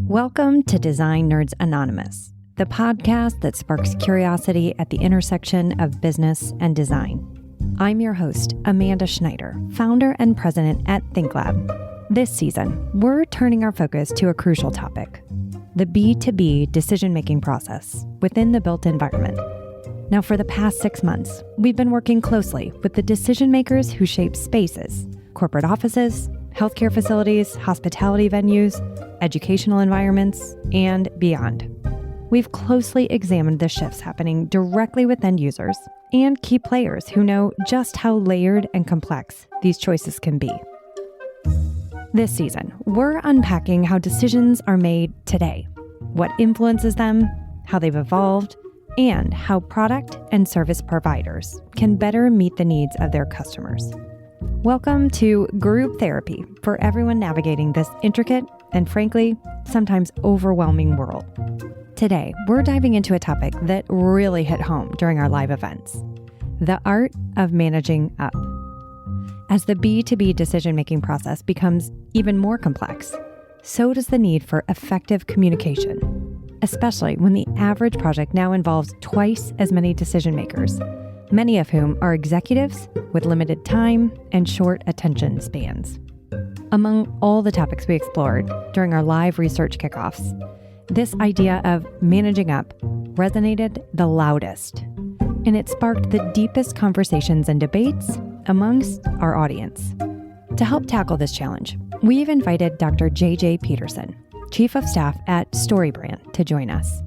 Welcome to Design Nerds Anonymous, the podcast that sparks curiosity at the intersection of business and design. I'm your host, Amanda Schneider, founder and president at ThinkLab. This season, we're turning our focus to a crucial topic, the B2B decision-making process within the built environment. Now, for the past 6 months, we've been working closely with the decision makers who shape spaces, corporate offices, healthcare facilities, hospitality venues, educational environments, and beyond. We've closely examined the shifts happening directly with end users and key players who know just how layered and complex these choices can be. This season, we're unpacking how decisions are made today, what influences them, how they've evolved, and how product and service providers can better meet the needs of their customers. Welcome to Group Therapy for everyone navigating this intricate and, frankly, sometimes overwhelming world. Today, we're diving into a topic that really hit home during our live events, the art of managing up. As the B2B decision-making process becomes even more complex, so does the need for effective communication, especially when the average project now involves twice as many decision makers, many of whom are executives with limited time and short attention spans. Among all the topics we explored during our live research kickoffs, this idea of managing up resonated the loudest, and it sparked the deepest conversations and debates amongst our audience. To help tackle this challenge, we've invited Dr. J.J. Peterson, Chief of Staff at StoryBrand, to join us.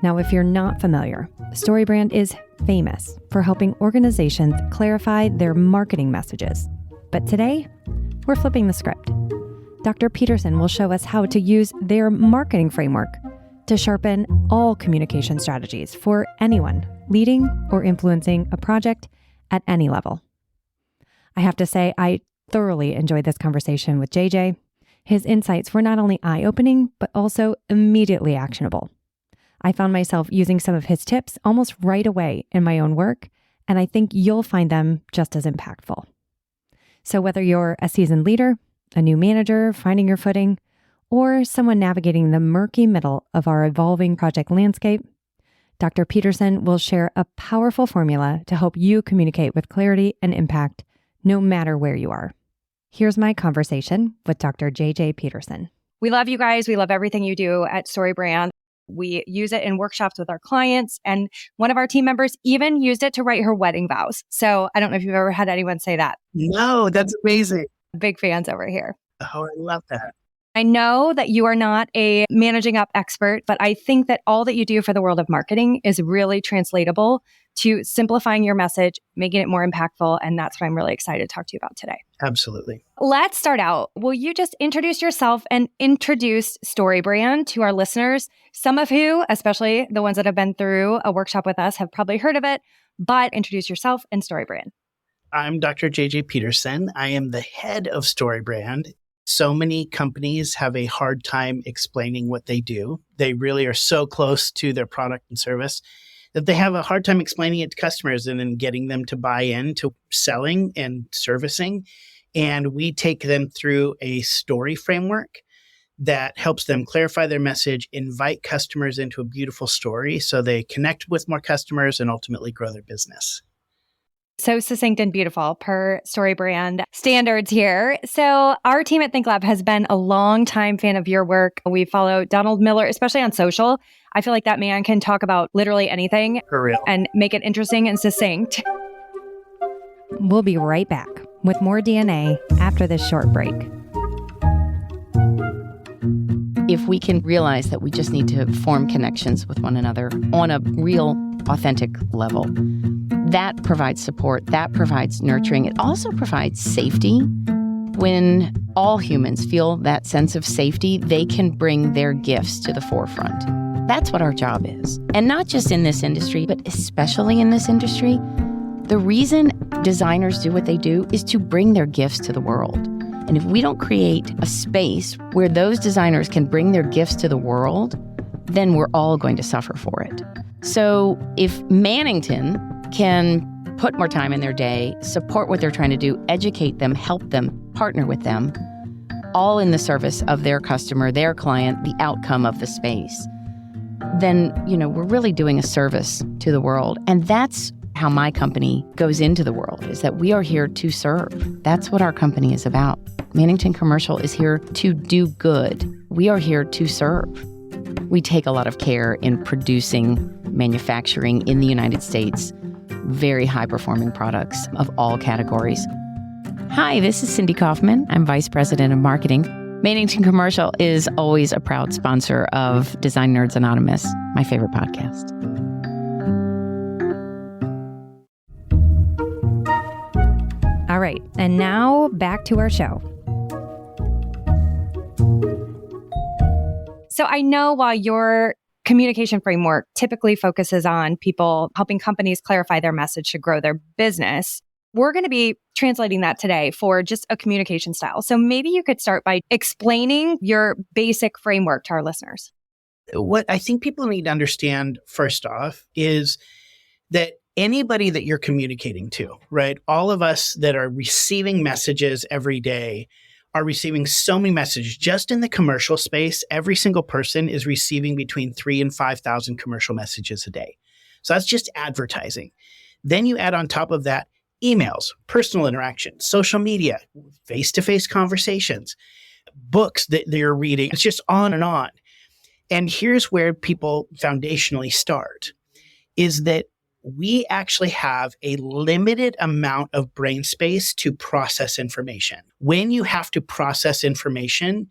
Now, if you're not familiar, StoryBrand is famous for helping organizations clarify their marketing messages. But today, we're flipping the script. Dr. Peterson will show us how to use their marketing framework to sharpen all communication strategies for anyone leading or influencing a project at any level. I have to say, I thoroughly enjoyed this conversation with JJ. His insights were not only eye-opening, but also immediately actionable. I found myself using some of his tips almost right away in my own work, and I think you'll find them just as impactful. So whether you're a seasoned leader, a new manager finding your footing, or someone navigating the murky middle of our evolving project landscape, Dr. Peterson will share a powerful formula to help you communicate with clarity and impact no matter where you are. Here's my conversation with Dr. J.J. Peterson. We love you guys. We love everything you do at StoryBrand. We use it in workshops with our clients, and one of our team members even used it to write her wedding vows. So I don't know if you've ever had anyone say that. No, that's amazing. Big fans over here. Oh, I love that. I know that you are not a managing up expert, but I think that all that you do for the world of marketing is really translatable to simplifying your message, making it more impactful. And that's what I'm really excited to talk to you about today. Absolutely. Let's start out. Will you just introduce yourself and introduce StoryBrand to our listeners? Some of who, especially the ones that have been through a workshop with us, have probably heard of it, but introduce yourself and StoryBrand. I'm Dr. J.J. Peterson. I am the head of StoryBrand. So many companies have a hard time explaining what they do. They really are so close to their product and service that they have a hard time explaining it to customers and then getting them to buy into selling and servicing. And we take them through a story framework that helps them clarify their message, invite customers into a beautiful story so they connect with more customers and ultimately grow their business. So succinct and beautiful per StoryBrand standards here. So our team at ThinkLab has been a long-time fan of your work. We follow Donald Miller, especially on social. I feel like that man can talk about literally anything For real. and make it interesting and succinct. We'll be right back with more DNA after this short break. If we can realize that we just need to form connections with one another on a real, authentic level, that provides support, that provides nurturing. It also provides safety. When all humans feel that sense of safety, they can bring their gifts to the forefront. That's what our job is. And not just in this industry, but especially in this industry. The reason designers do what they do is to bring their gifts to the world. And if we don't create a space where those designers can bring their gifts to the world, then we're all going to suffer for it. So if Mannington can put more time in their day, support what they're trying to do, educate them, help them, partner with them, all in the service of their customer, their client, the outcome of the space, then, we're really doing a service to the world. And that's how my company goes into the world, is that we are here to serve. That's what our company is about. Mannington Commercial is here to do good. We are here to serve. We take a lot of care in producing, manufacturing in the United States, very high-performing products of all categories. Hi, this is Cindy Kaufman. I'm Vice President of Marketing. Mannington Commercial is always a proud sponsor of Design Nerds Anonymous, my favorite podcast. All right, and now back to our show. So I know while your communication framework typically focuses on people helping companies clarify their message to grow their business, we're going to be translating that today for just a communication style. So maybe you could start by explaining your basic framework to our listeners. What I think people need to understand first off is that anybody that you're communicating to, right? All of us that are receiving messages every day are receiving so many messages. Just in the commercial space, every single person is receiving between 3,000 and 5,000 commercial messages a day. So that's just advertising. Then you add on top of that emails, personal interactions, social media, face-to-face conversations, books that they're reading. It's just on and on. And here's where people foundationally start, is that we actually have a limited amount of brain space to process information. When you have to process information,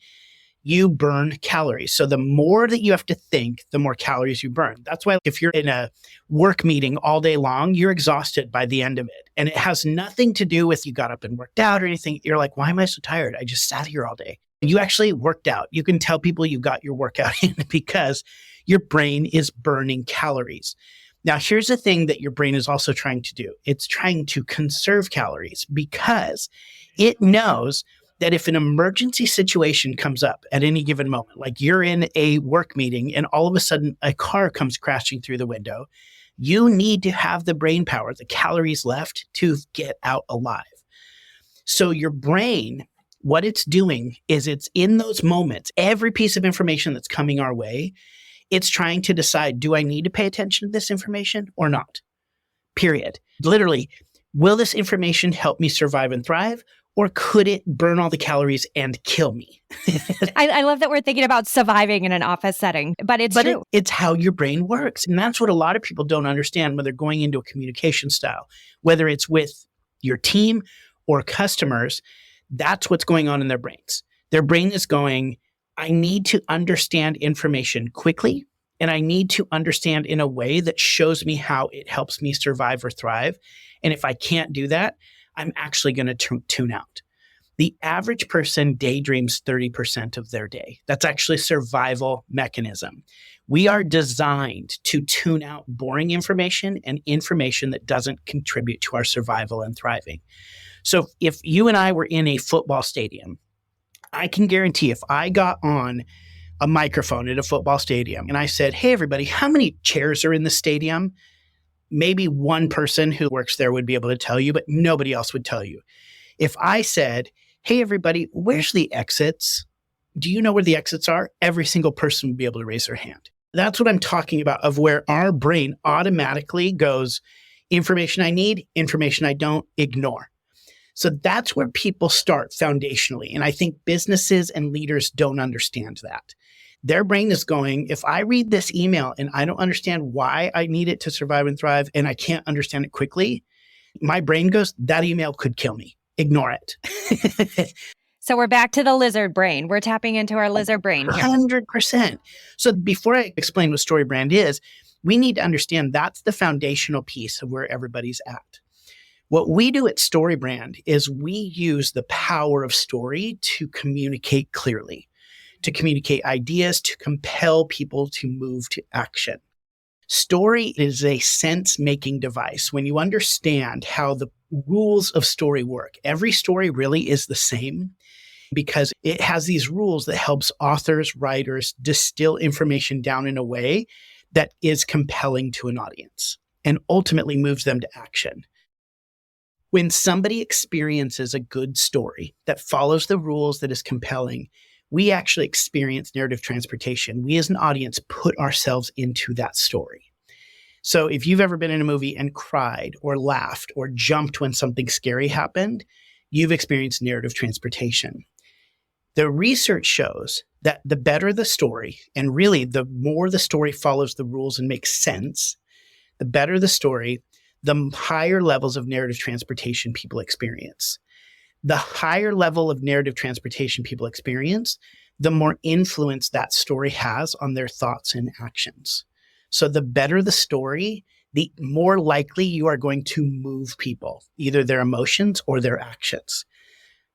you burn calories. So the more that you have to think, the more calories you burn. That's why if you're in a work meeting all day long, you're exhausted by the end of it. And it has nothing to do with you got up and worked out or anything. You're like, why am I so tired? I just sat here all day. You actually worked out. You can tell people you got your workout in because your brain is burning calories. Now, here's the thing that your brain is also trying to do. It's trying to conserve calories because it knows that if an emergency situation comes up at any given moment, like you're in a work meeting and all of a sudden a car comes crashing through the window, you need to have the brain power, the calories left to get out alive. So your brain, what it's doing is it's in those moments, every piece of information that's coming our way, it's trying to decide, do I need to pay attention to this information or not? Period. Literally, will this information help me survive and thrive? Or could it burn all the calories and kill me? I love that we're thinking about surviving in an office setting, but it's true. It's how your brain works. And that's what a lot of people don't understand when they're going into a communication style, whether it's with your team or customers. That's what's going on in their brains. Their brain is going, I need to understand information quickly, and I need to understand in a way that shows me how it helps me survive or thrive. And if I can't do that, I'm actually going to tune out. The average person daydreams 30% of their day. That's actually a survival mechanism. We are designed to tune out boring information and information that doesn't contribute to our survival and thriving. So if you and I were in a football stadium, I can guarantee if I got on a microphone at a football stadium and I said, hey, everybody, how many chairs are in the stadium? Maybe one person who works there would be able to tell you, but nobody else would tell you. If I said, hey, everybody, where's the exits? Do you know where the exits are? Every single person would be able to raise their hand. That's what I'm talking about, of where our brain automatically goes, information I need, information I don't, ignore. So that's where people start foundationally. And I think businesses and leaders don't understand that. Their brain is going, if I read this email and I don't understand why I need it to survive and thrive, and I can't understand it quickly, my brain goes, that email could kill me. Ignore it. So we're back to the lizard brain. We're tapping into our lizard brain here. 100%. So before I explain what StoryBrand is, we need to understand that's the foundational piece of where everybody's at. What we do at StoryBrand is we use the power of story to communicate clearly, to communicate ideas, to compel people to move to action. Story is a sense-making device. When you understand how the rules of story work, every story really is the same because it has these rules that helps authors, writers distill information down in a way that is compelling to an audience and ultimately moves them to action. When somebody experiences a good story that follows the rules, that is compelling, we actually experience narrative transportation. We as an audience put ourselves into that story. So if you've ever been in a movie and cried or laughed or jumped when something scary happened, you've experienced narrative transportation. The research shows that the better the story, and really the more the story follows the rules and makes sense, the better the story, the higher levels of narrative transportation people experience. The higher level of narrative transportation people experience, the more influence that story has on their thoughts and actions. So the better the story, the more likely you are going to move people, either their emotions or their actions.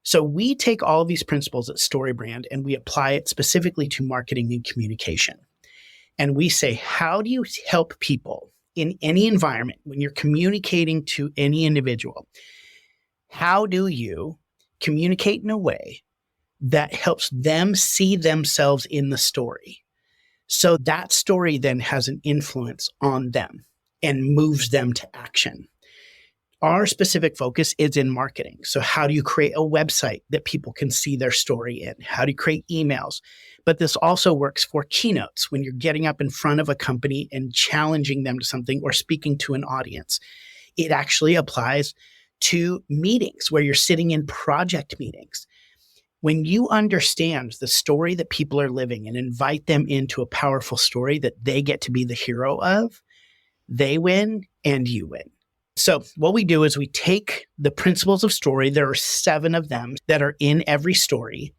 So we take all of these principles at StoryBrand and we apply it specifically to marketing and communication. And we say, how do you help people in any environment when you're communicating to any individual? How do you communicate in a way that helps them see themselves in the story? So that story then has an influence on them and moves them to action. Our specific focus is in marketing. So how do you create a website that people can see their story in? How do you create emails? But this also works for keynotes when you're getting up in front of a company and challenging them to something or speaking to an audience. It actually applies to meetings where you're sitting in project meetings. When you understand the story that people are living and invite them into a powerful story that they get to be the hero of, they win and you win. So what we do is we take the principles of story. There are 7 of them that are in every story,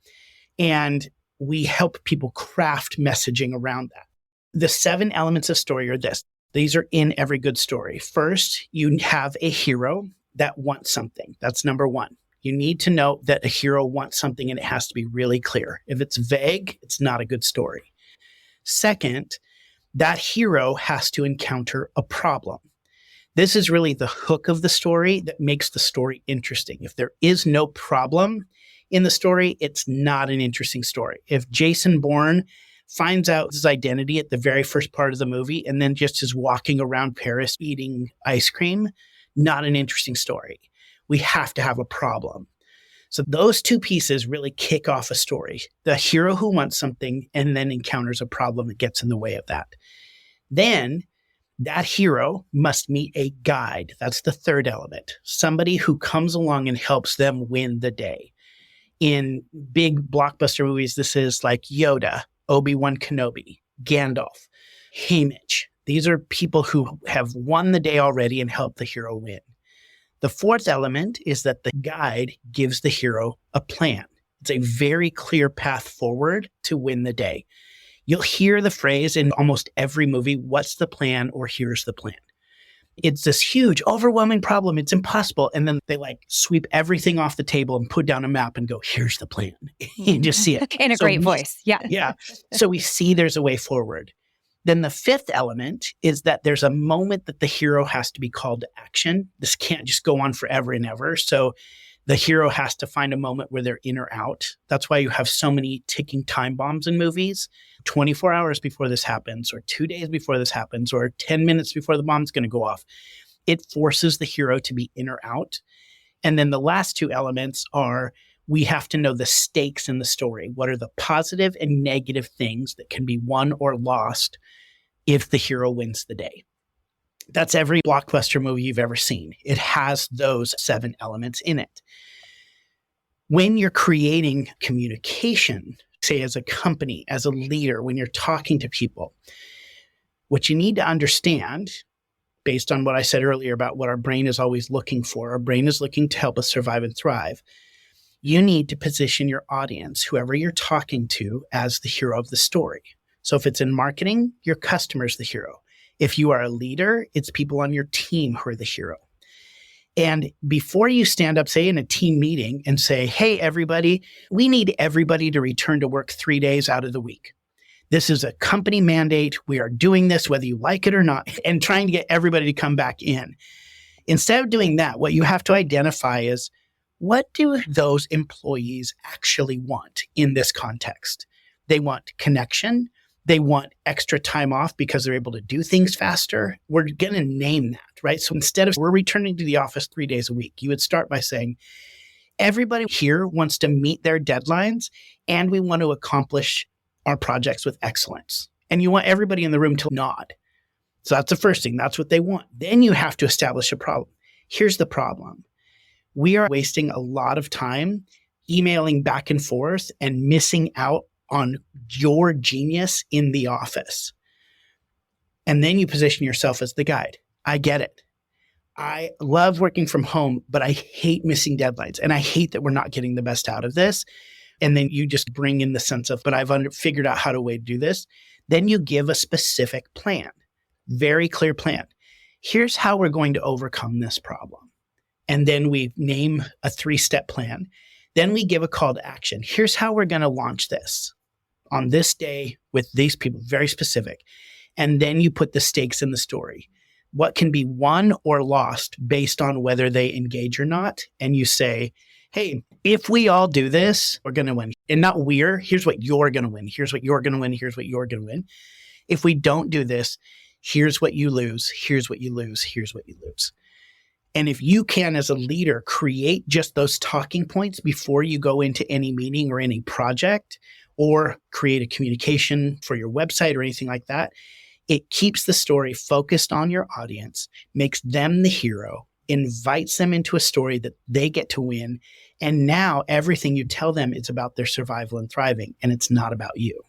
and we help people craft messaging around that. The 7 elements of story are this. These are in every good story. First, you have a hero that wants something. That's number 1. You need to know that a hero wants something and it has to be really clear. If it's vague, it's not a good story. Second, that hero has to encounter a problem. This is really the hook of the story that makes the story interesting. If there is no problem in the story, it's not an interesting story. If Jason Bourne finds out his identity at the very first part of the movie and then just is walking around Paris eating ice cream, not an interesting story. We have to have a problem. So those 2 pieces really kick off a story. The hero who wants something and then encounters a problem that gets in the way of that. Then that hero must meet a guide. That's the 3rd element. Somebody who comes along and helps them win the day. In big blockbuster movies, this is like Yoda, Obi-Wan Kenobi, Gandalf, Haymitch. These are people who have won the day already and help the hero win. The 4th element is that the guide gives the hero a plan. It's a very clear path forward to win the day. You'll hear the phrase in almost every movie, what's the plan, or here's the plan. It's this huge, overwhelming problem. It's impossible. And then they sweep everything off the table and put down a map and go, here's the plan. You just see it. In a great voice. Yeah. Yeah. So we see there's a way forward. Then the 5th element is that there's a moment that the hero has to be called to action. This can't just go on forever and ever. So the hero has to find a moment where they're in or out. That's why you have so many ticking time bombs in movies. 24 hours before this happens, or 2 days before this happens, or 10 minutes before the bomb's going to go off. It forces the hero to be in or out. And then the last 2 elements are we have to know the stakes in the story. What are the positive and negative things that can be won or lost if the hero wins the day? That's every blockbuster movie you've ever seen. It has those 7 elements in it. When you're creating communication, say as a company, as a leader, when you're talking to people, what you need to understand, based on what I said earlier about what our brain is always looking for, our brain is looking to help us survive and thrive. You need to position your audience, whoever you're talking to, as the hero of the story. So if it's in marketing, your customer's the hero. If you are a leader, it's people on your team who are the hero. And before you stand up, say in a team meeting and say, hey, everybody, we need everybody to return to work 3 days out of the week. This is a company mandate. We are doing this whether you like it or not, and trying to get everybody to come back in. Instead of doing that, what you have to identify is, what do those employees actually want in this context? They want connection. They want extra time off because they're able to do things faster. We're going to name that, right? So instead of we're returning to the office 3 days a week, you would start by saying, everybody here wants to meet their deadlines and we want to accomplish our projects with excellence. And you want everybody in the room to nod. So that's the first thing. That's what they want. Then you have to establish a problem. Here's the problem. We are wasting a lot of time emailing back and forth and missing out on your genius in the office. And then you position yourself as the guide. I get it. I love working from home, but I hate missing deadlines. And I hate that we're not getting the best out of this. And then you just bring in the sense of, but I've figured out how to do this. Then you give a specific plan, very clear plan. Here's how we're going to overcome this problem. And then we name a 3-step plan. Then we give a call to action. Here's how we're going to launch this on this day with these people, very specific. And then you put the stakes in the story. What can be won or lost based on whether they engage or not. And you say, hey, if we all do this, we're going to win. And not here's what you're going to win. Here's what you're going to win. Here's what you're going to win. If we don't do this, here's what you lose. Here's what you lose. Here's what you lose. And if you can, as a leader, create just those talking points before you go into any meeting or any project, or create a communication for your website or anything like that, it keeps the story focused on your audience, makes them the hero, invites them into a story that they get to win. And now everything you tell them is about their survival and thriving, and it's not about you.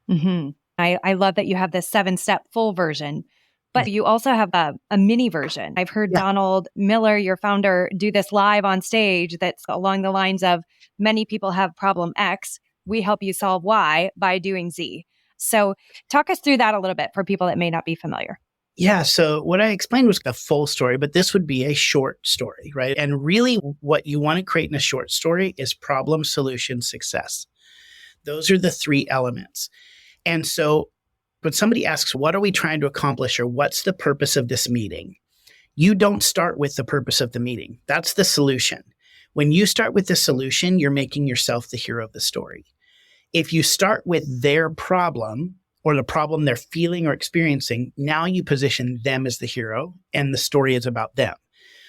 Mm-hmm. I love that you have this 7-step full version, but you also have a mini version. I've heard Donald Miller, your founder, do this live on stage that's along the lines of, many people have problem X. We help you solve Y by doing Z. So talk us through that a little bit for people that may not be familiar. Yeah. So what I explained was a full story, but this would be a short story, right? And really what you want to create in a short story is problem, solution, success. Those are the 3 elements. And so when somebody asks, what are we trying to accomplish, or what's the purpose of this meeting? You don't start with the purpose of the meeting. That's the solution. When you start with the solution, you're making yourself the hero of the story. If you start with their problem or the problem they're feeling or experiencing, now you position them as the hero and the story is about them.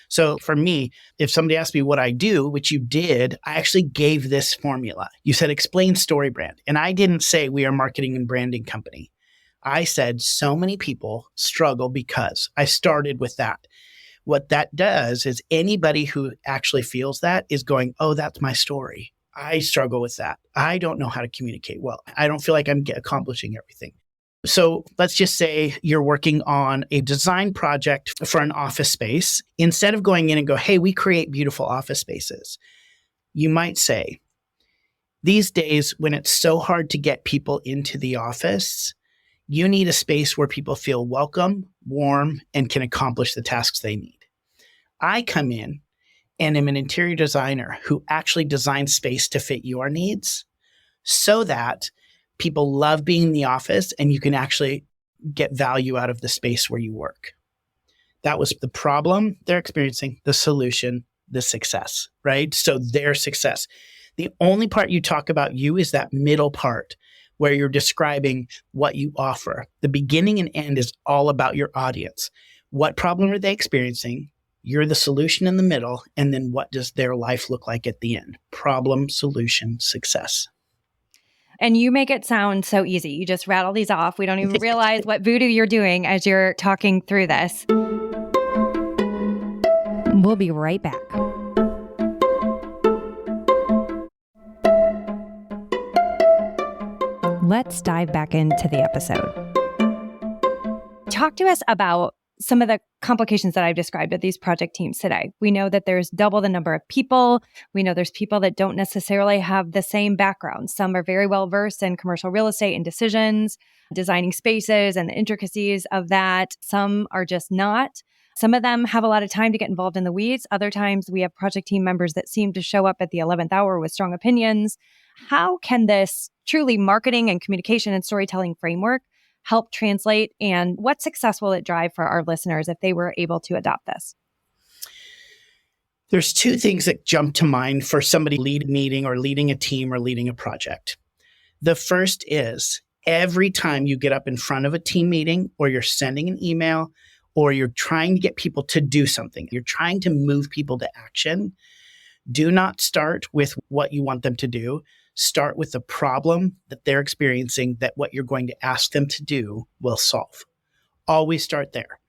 So for me, if somebody asked me what I do, which you did, I actually gave this formula. You said, explain StoryBrand. And I didn't say we are a marketing and branding company. I said so many people struggle because I started with that. What that does is anybody who actually feels that is going, oh, that's my story. I struggle with that. I don't know how to communicate well. I don't feel like I'm accomplishing everything. So let's just say you're working on a design project for an office space. Instead of going in and go, hey, we create beautiful office spaces, you might say, these days when it's so hard to get people into the office, you need a space where people feel welcome, warm, and can accomplish the tasks they need. I come in and am an interior designer who actually designs space to fit your needs so that people love being in the office and you can actually get value out of the space where you work. That was the problem they're experiencing, the solution, the success, right? So their success. The only part you talk about you is that middle part where you're describing what you offer. The beginning and end is all about your audience. What problem are they experiencing? You're the solution in the middle. And then what does their life look like at the end? Problem, solution, success. And you make it sound so easy. You just rattle these off. We don't even realize what voodoo you're doing as you're talking through this. We'll be right back. Let's dive back into the episode. Talk to us about some of the complications that I've described with these project teams today. We know that there's double the number of people. We know there's people that don't necessarily have the same background. Some are very well versed in commercial real estate and decisions, designing spaces and the intricacies of that. Some are just not. Some of them have a lot of time to get involved in the weeds. Other times we have project team members that seem to show up at the 11th hour with strong opinions. How can this truly marketing and communication and storytelling framework help translate, and what success will it drive for our listeners if they were able to adopt this? There's 2 things that jump to mind for somebody leading a meeting or leading a team or leading a project. The first is Every time you get up in front of a team meeting or you're sending an email or you're trying to get people to do something, you're trying to move people to action, do not start with what you want them to do. Start with the problem that they're experiencing that what you're going to ask them to do will solve. Always start there.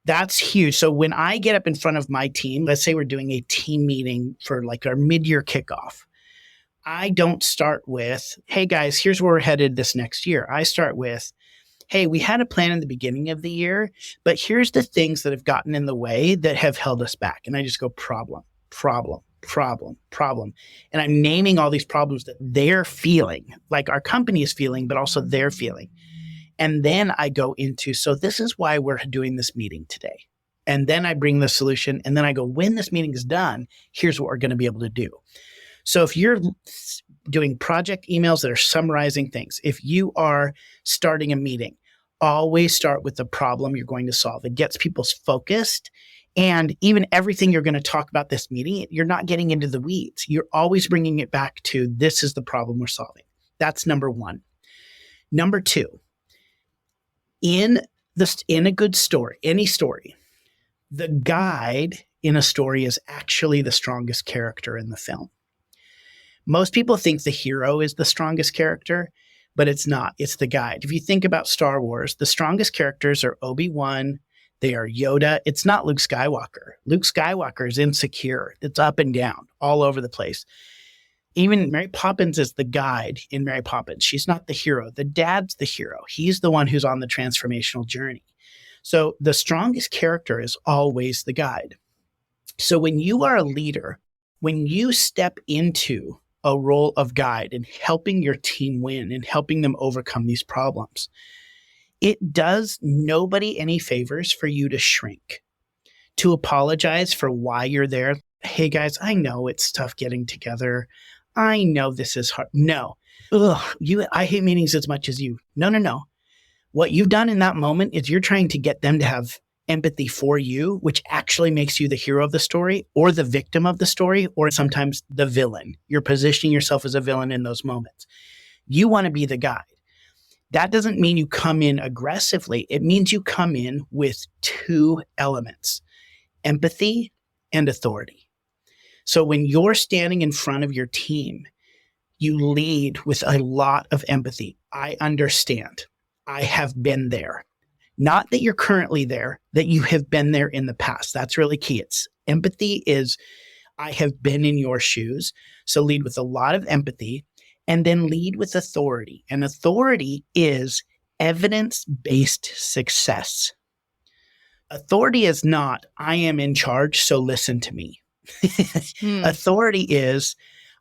That's huge. So when I get up in front of my team, let's say we're doing a team meeting for like our mid-year kickoff, I don't start with, hey guys, here's where we're headed this next year. I start with, hey, we had a plan in the beginning of the year, but here's the things that have gotten in the way that have held us back. And I just go problem, problem, problem, problem. And I'm naming all these problems that they're feeling, like our company is feeling, but also they're feeling. And then I go into, so this is why we're doing this meeting today. And then I bring the solution. And then I go, when this meeting is done, here's what we're going to be able to do. So if you're doing project emails that are summarizing things, if you are starting a meeting, always start with the problem you're going to solve. It gets people focused. And even everything you're going to talk about this meeting, you're not getting into the weeds. You're always bringing it back to this is the problem we're solving. That's number one. Number two, in a good story, any story, the guide in a story is actually the strongest character in the film. Most people think the hero is the strongest character, but it's not. It's the guide. If you think about Star Wars, the strongest characters are Obi-Wan, they are Yoda. It's not Luke Skywalker. Luke Skywalker is insecure. It's up and down, all over the place. Even Mary Poppins is the guide in Mary Poppins. She's not the hero. The dad's the hero. He's the one who's on the transformational journey. So the strongest character is always the guide. So when you are a leader, when you step into a role of guide and helping your team win and helping them overcome these problems, it does nobody any favors for you to shrink, to apologize for why you're there. Hey guys, I know it's tough getting together. I know this is hard. No. I hate meetings as much as you. No. What you've done in that moment is you're trying to get them to have empathy for you, which actually makes you the hero of the story or the victim of the story, or sometimes the villain. You're positioning yourself as a villain in those moments. You want to be the guide. That doesn't mean you come in aggressively. It means you come in with two elements, empathy and authority. So when you're standing in front of your team, you lead with a lot of empathy. I understand. I have been there. Not that you're currently there, that you have been there in the past. That's really key. It's empathy is, I have been in your shoes. So lead with a lot of empathy and then lead with authority. And authority is evidence-based success. Authority is not, I am in charge, so listen to me. Authority is,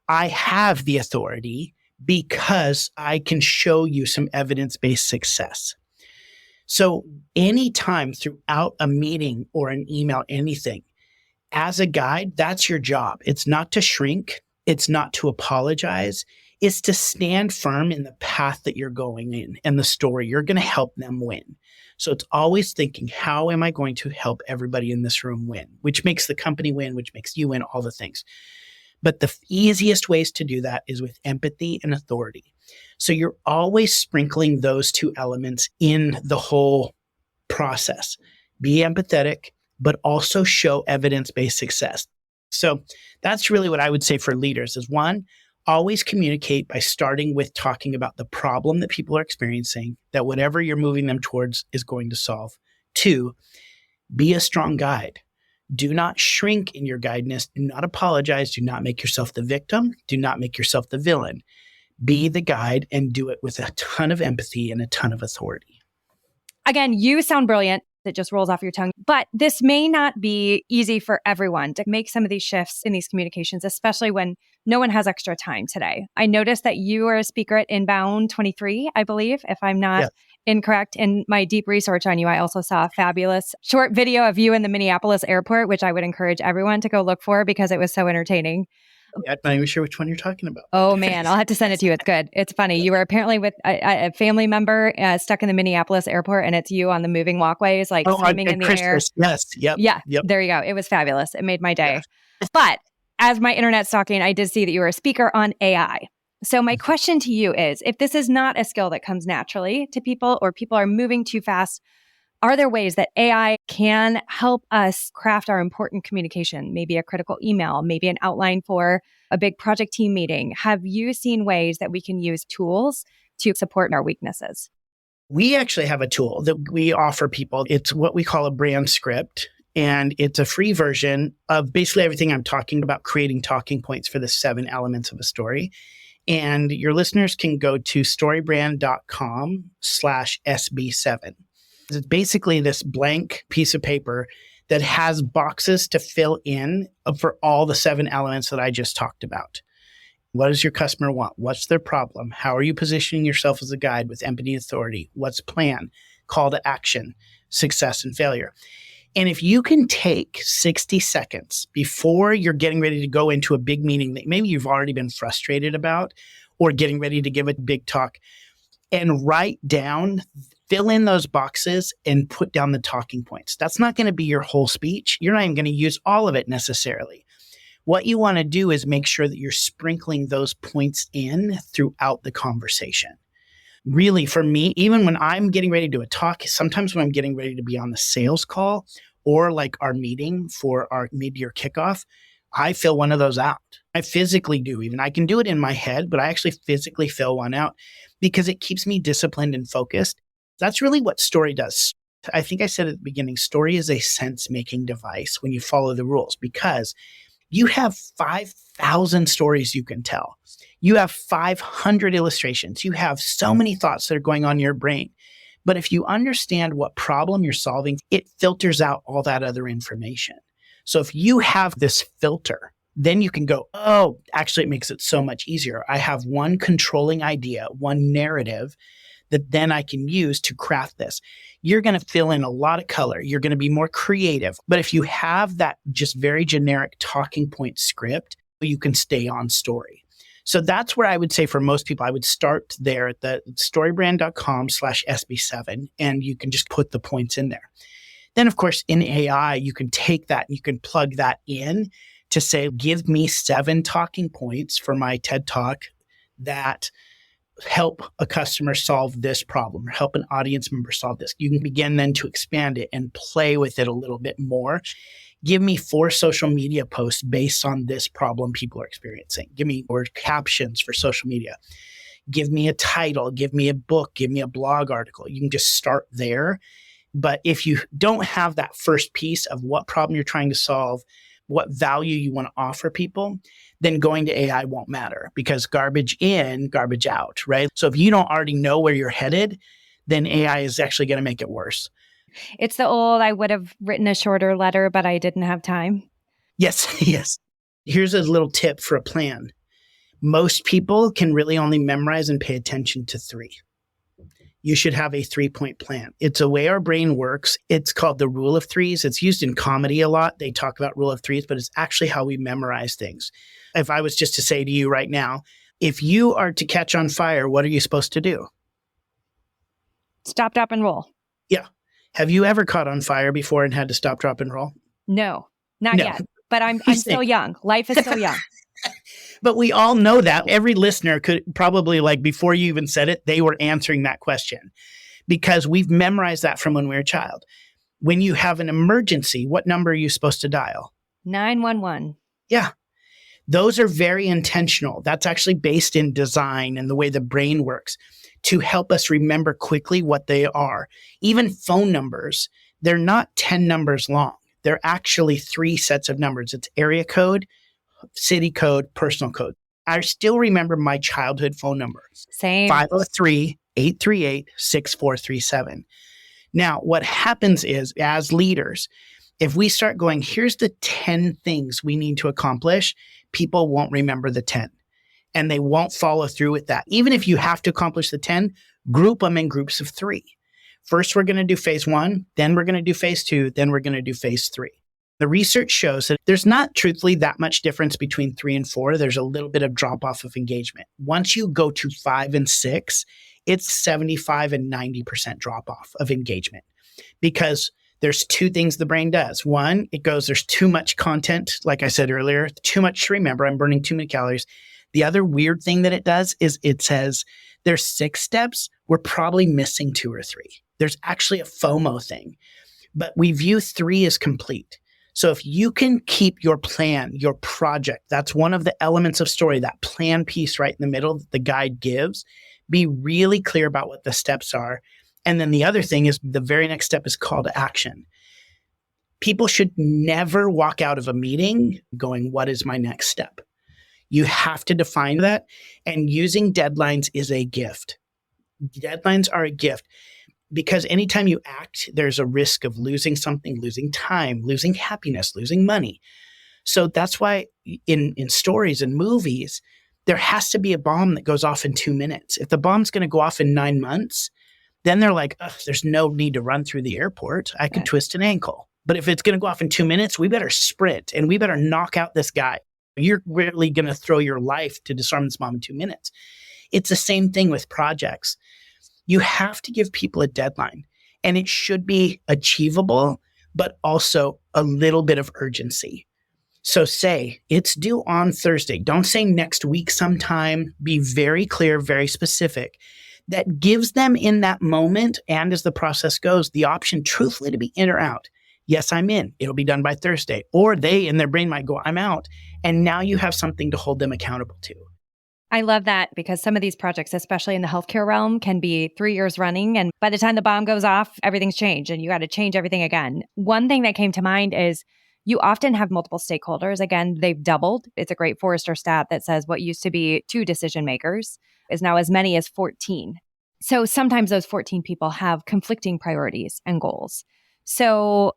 I have the authority because I can show you some evidence-based success. So anytime throughout a meeting or an email, anything, as a guide, that's your job. It's not to shrink. It's not to apologize. It's to stand firm in the path that you're going in and the story. You're going to help them win. So it's always thinking, how am I going to help everybody in this room win? Which makes the company win, which makes you win, all the things. But the easiest ways to do that is with empathy and authority. So you're always sprinkling those two elements in the whole process. Be empathetic, but also show evidence-based success. So that's really what I would say for leaders is one, always communicate by starting with talking about the problem that people are experiencing, that whatever you're moving them towards is going to solve. Two, be a strong guide. Do not shrink in your guidance. Do not apologize. Do not make yourself the victim. Do not make yourself the villain. Be the guide and do it with a ton of empathy and a ton of authority. Again, you sound brilliant. It just rolls off your tongue. But this may not be easy for everyone to make some of these shifts in these communications, especially when no one has extra time today. I noticed that you are a speaker at Inbound 23, I believe, if I'm not incorrect. In my deep research on you, I also saw a fabulous short video of you in the Minneapolis airport, which I would encourage everyone to go look for because it was so entertaining. I'm not even sure which one you're talking about. Oh, man. I'll have to send it to you. It's good. It's funny. You were apparently with a family member stuck in the Minneapolis airport, and it's you on the moving walkways, like swimming in the air. Yes. Yep. Yeah. Yep. There you go. It was fabulous. It made my day. But as my internet stalking, I did see that you were a speaker on AI. So my question to you is, if this is not a skill that comes naturally to people or people are moving too fast, are there ways that AI can help us craft our important communication? Maybe a critical email, maybe an outline for a big project team meeting. Have you seen ways that we can use tools to support our weaknesses? We actually have a tool that we offer people. It's what we call a brand script. And it's a free version of basically everything I'm talking about, creating talking points for the 7 elements of a story. And your listeners can go to storybrand.com/SB7. It's basically this blank piece of paper that has boxes to fill in for all the 7 elements that I just talked about. What does your customer want? What's their problem? How are you positioning yourself as a guide with empathy and authority? What's plan? Call to action, success and failure. And if you can take 60 seconds before you're getting ready to go into a big meeting that maybe you've already been frustrated about or getting ready to give a big talk and write down, fill in those boxes and put down the talking points. That's not going to be your whole speech. You're not even going to use all of it necessarily. What you want to do is make sure that you're sprinkling those points in throughout the conversation. Really, for me, even when I'm getting ready to do a talk, sometimes when I'm getting ready to be on the sales call or like our meeting for our mid-year kickoff, I fill one of those out. I physically do even. I can do it in my head, but I actually physically fill one out because it keeps me disciplined and focused. That's really what story does. I think I said at the beginning, story is a sense-making device when you follow the rules because you have 5,000 stories you can tell. You have 500 illustrations. You have so many thoughts that are going on in your brain. But if you understand what problem you're solving, it filters out all that other information. So if you have this filter, then you can go, oh, actually, it makes it so much easier. I have one controlling idea, one narrative that then I can use to craft this. You're going to fill in a lot of color. You're going to be more creative. But if you have that just very generic talking point script, you can stay on story. So that's where I would say for most people, I would start there at the storybrand.com/SB7, and you can just put the points in there. Then, of course, in AI, you can take that and you can plug that in to say, give me 7 talking points for my TED Talk that help a customer solve this problem or help an audience member solve this. You can begin then to expand it and play with it a little bit more. Give me 4 social media posts based on this problem people are experiencing. Give me or captions for social media. Give me a title, give me a book, give me a blog article. You can just start there. But if you don't have that first piece of what problem you're trying to solve, what value you want to offer people, then going to AI won't matter because garbage in, garbage out, right? So if you don't already know where you're headed, then AI is actually going to make it worse. It's the old, I would have written a shorter letter, but I didn't have time. Yes, yes. Here's a little tip for a plan. Most people can really only memorize and pay attention to 3. You should have a 3-point plan. It's a way our brain works. It's called the rule of 3s. It's used in comedy a lot. They talk about rule of 3s, but it's actually how we memorize things. If I was just to say to you right now, if you are to catch on fire, what are you supposed to do? Stop, drop, and roll. Yeah. Have you ever caught on fire before and had to stop, drop, and roll? No, not yet. But I'm still young. Life is still young. But we all know that. Every listener could probably, like before you even said it, they were answering that question because we've memorized that from when we were a child. When you have an emergency, what number are you supposed to dial? 911. Yeah. Those are very intentional. That's actually based in design and the way the brain works to help us remember quickly what they are. Even phone numbers, they're not 10 numbers long. They're actually 3 sets of numbers. It's area code, city code, personal code. I still remember my childhood phone number. Same. 503-838-6437. Now, what happens is, as leaders, if we start going, here's the 10 things we need to accomplish, people won't remember the 10. And they won't follow through with that. Even if you have to accomplish the 10, group them in groups of 3. First, we're going to do phase 1, then we're going to do phase 2, then we're going to do phase 3. The research shows that there's not truthfully that much difference between 3 and 4. There's a little bit of drop off of engagement. Once you go to 5 and 6, it's 75 and 90% drop off of engagement because there's 2 things the brain does. One, it goes, there's too much content. Like I said earlier, too much to remember. I'm burning too many calories. The other weird thing that it does is it says there's 6 steps. We're probably missing 2 or 3. There's actually a FOMO thing, but we view 3 as complete. So if you can keep your plan, your project, that's one of the elements of story, that plan piece right in the middle that the guide gives, be really clear about what the steps are. And then the other thing is the very next step is call to action. People should never walk out of a meeting going, what is my next step? You have to define that. And using deadlines is a gift. Deadlines are a gift. Because anytime you act, there's a risk of losing something, losing time, losing happiness, losing money. So that's why in stories and movies, there has to be a bomb that goes off in 2 minutes. If the bomb's going to go off in 9 months, then they're like, there's no need to run through the airport. I could twist an ankle. But if it's going to go off in 2 minutes, we better sprint and we better knock out this guy. You're really going to throw your life to disarm this bomb in 2 minutes. It's the same thing with projects. You have to give people a deadline, and it should be achievable, but also a little bit of urgency. So say it's due on Thursday. Don't say next week sometime. Be very clear, very specific. That gives them in that moment, and as the process goes, the option truthfully to be in or out. Yes, I'm in. It'll be done by Thursday. Or they in their brain might go, I'm out. And now you have something to hold them accountable to. I love that because some of these projects, especially in the healthcare realm, can be 3 years running. And by the time the bomb goes off, everything's changed and you got to change everything again. One thing that came to mind is you often have multiple stakeholders. Again, they've doubled. It's a great Forrester stat that says what used to be 2 decision makers is now as many as 14. So sometimes those 14 people have conflicting priorities and goals. So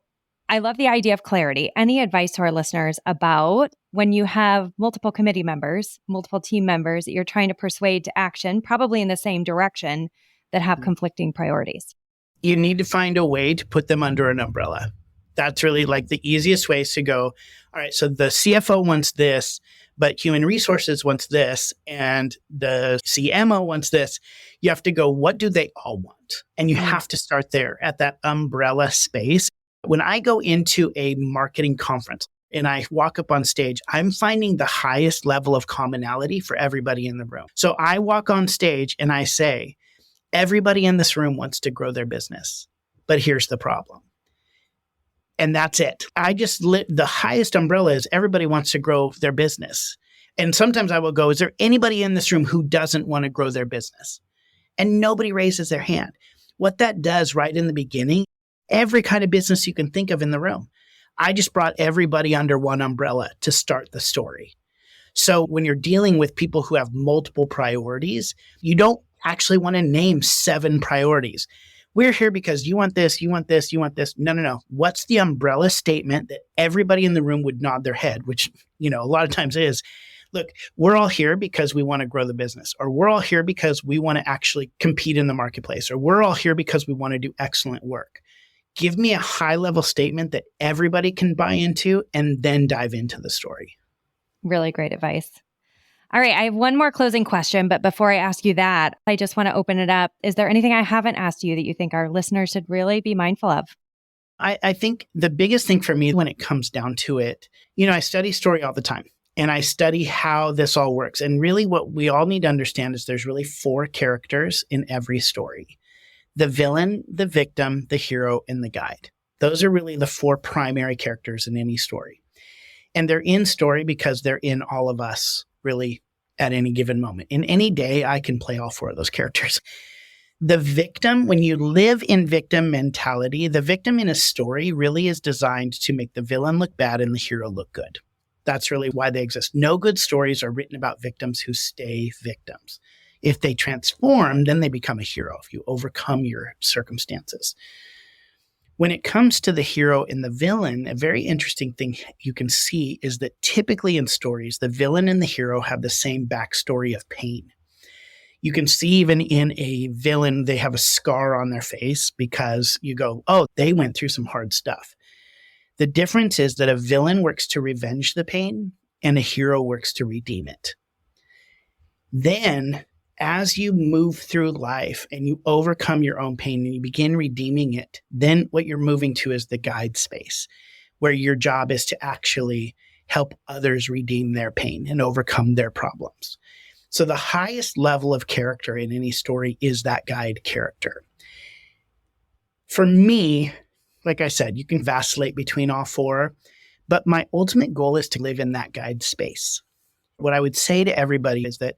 I love the idea of clarity. Any advice to our listeners about when you have multiple committee members, multiple team members that you're trying to persuade to action, probably in the same direction, that have conflicting priorities? You need to find a way to put them under an umbrella. That's really like the easiest ways to go, all right, so the CFO wants this, but human resources wants this, and the CMO wants this. You have to go, what do they all want? And you have to start there at that umbrella space. When I go into a marketing conference and I walk up on stage, I'm finding the highest level of commonality for everybody in the room. So I walk on stage and I say, everybody in this room wants to grow their business, but here's the problem. And that's it. I just the highest umbrella is everybody wants to grow their business. And sometimes I will go, is there anybody in this room who doesn't want to grow their business? And nobody raises their hand. What that does right in the beginning, every kind of business you can think of in the room. I just brought everybody under one umbrella to start the story. So when you're dealing with people who have multiple priorities, you don't actually want to name 7 priorities. We're here because you want this, you want this, you want this. No. What's the umbrella statement that everybody in the room would nod their head, which, a lot of times is, look, we're all here because we want to grow the business, or we're all here because we want to actually compete in the marketplace, or we're all here because we want to do excellent work. Give me a high-level statement that everybody can buy into and then dive into the story. Really great advice. All right, I have one more closing question, but before I ask you that, I just want to open it up. Is there anything I haven't asked you that you think our listeners should really be mindful of? I think the biggest thing for me when it comes down to it, I study story all the time and I study how this all works. And really what we all need to understand is there's really 4 characters in every story. The villain, the victim, the hero, and the guide. Those are really the 4 primary characters in any story. And they're in story because they're in all of us really at any given moment. In any day, I can play all 4 of those characters. The victim, when you live in victim mentality, the victim in a story really is designed to make the villain look bad and the hero look good. That's really why they exist. No good stories are written about victims who stay victims. If they transform, then they become a hero, if you overcome your circumstances. When it comes to the hero and the villain, a very interesting thing you can see is that typically in stories, the villain and the hero have the same backstory of pain. You can see even in a villain, they have a scar on their face because you go, oh, they went through some hard stuff. The difference is that a villain works to revenge the pain and a hero works to redeem it. Then, as you move through life and you overcome your own pain and you begin redeeming it, then what you're moving to is the guide space, where your job is to actually help others redeem their pain and overcome their problems. So the highest level of character in any story is that guide character. For me, like I said, you can vacillate between all four, but my ultimate goal is to live in that guide space. What I would say to everybody is that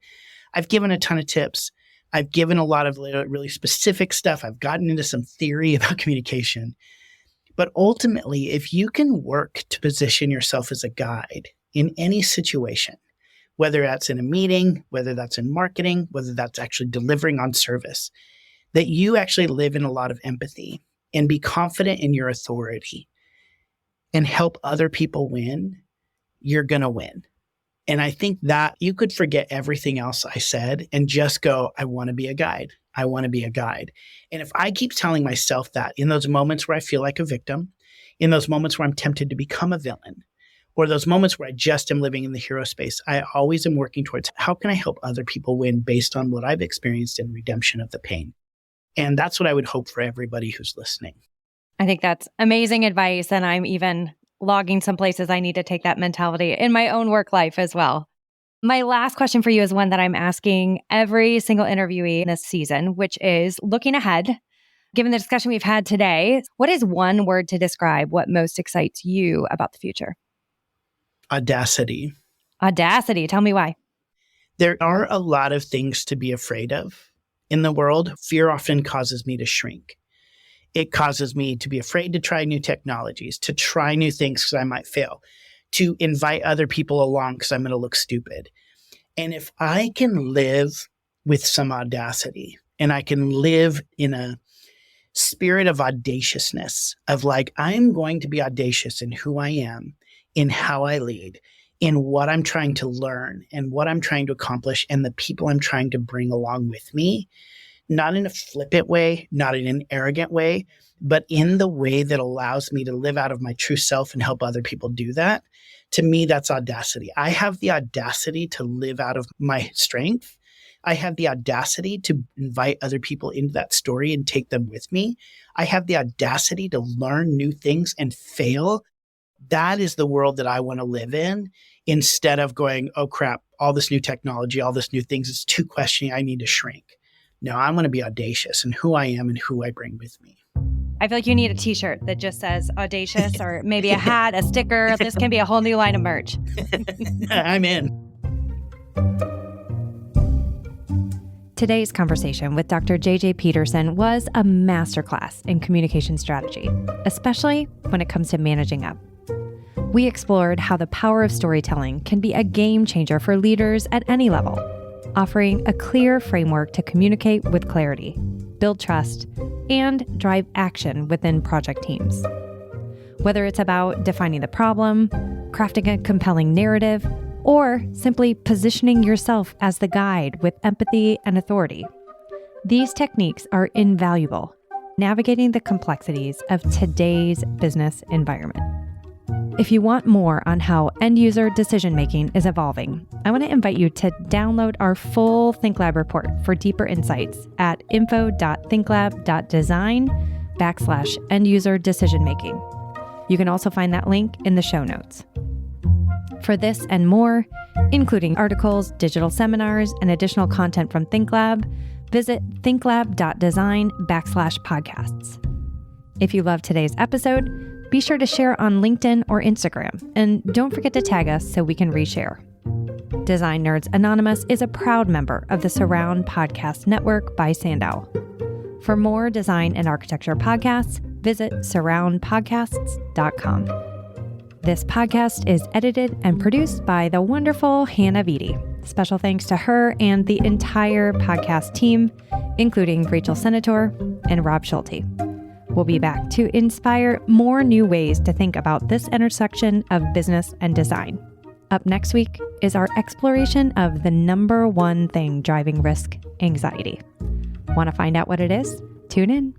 I've given a ton of tips. I've given a lot of really specific stuff. I've gotten into some theory about communication. But ultimately, if you can work to position yourself as a guide in any situation, whether that's in a meeting, whether that's in marketing, whether that's actually delivering on service, that you actually live in a lot of empathy and be confident in your authority and help other people win, you're going to win. And I think that you could forget everything else I said and just go, I want to be a guide. I want to be a guide. And if I keep telling myself that in those moments where I feel like a victim, in those moments where I'm tempted to become a villain, or those moments where I just am living in the hero space, I always am working towards how can I help other people win based on what I've experienced in redemption of the pain. And that's what I would hope for everybody who's listening. I think that's amazing advice. And I'm even logging some places I need to take that mentality in my own work life as well. My last question for you is one that I'm asking every single interviewee this season, which is looking ahead. Given the discussion we've had today, what is one word to describe what most excites you about the future? Audacity. Audacity. Tell me why. There are a lot of things to be afraid of in the world. Fear often causes me to shrink. It causes me to be afraid to try new technologies, to try new things because I might fail, to invite other people along because I'm going to look stupid. And if I can live with some audacity and I can live in a spirit of audaciousness of like, I'm going to be audacious in who I am, in how I lead, in what I'm trying to learn and what I'm trying to accomplish and the people I'm trying to bring along with me, not in a flippant way, not in an arrogant way, but in the way that allows me to live out of my true self and help other people do that. To me, that's audacity. I have the audacity to live out of my strength. I have the audacity to invite other people into that story and take them with me. I have the audacity to learn new things and fail. That is the world that I want to live in, instead of going, oh crap, all this new technology, all this new things, it's too questioning, I need to shrink. No, I want to be audacious in who I am and who I bring with me. I feel like you need a t-shirt that just says audacious or maybe a hat, a sticker. This can be a whole new line of merch. I'm in. Today's conversation with Dr. JJ Peterson was a masterclass in communication strategy, especially when it comes to managing up. We explored how the power of storytelling can be a game changer for leaders at any level, offering a clear framework to communicate with clarity, build trust, and drive action within project teams. Whether it's about defining the problem, crafting a compelling narrative, or simply positioning yourself as the guide with empathy and authority, these techniques are invaluable navigating the complexities of today's business environment. If you want more on how end-user decision-making is evolving, I want to invite you to download our full ThinkLab report for deeper insights at info.thinklab.design/end-user decision-making. You can also find that link in the show notes. For this and more, including articles, digital seminars, and additional content from ThinkLab, visit thinklab.design/podcasts. If you loved today's episode, be sure to share on LinkedIn or Instagram, and don't forget to tag us so we can reshare. Design Nerds Anonymous is a proud member of the Surround Podcast Network by Sandow. For more design and architecture podcasts, visit surroundpodcasts.com. This podcast is edited and produced by the wonderful Hannah Vitti. Special thanks to her and the entire podcast team, including Rachel Senator and Rob Schulte. We'll be back to inspire more new ways to think about this intersection of business and design. Up next week is our exploration of the number one thing driving risk: anxiety. Want to find out what it is? Tune in.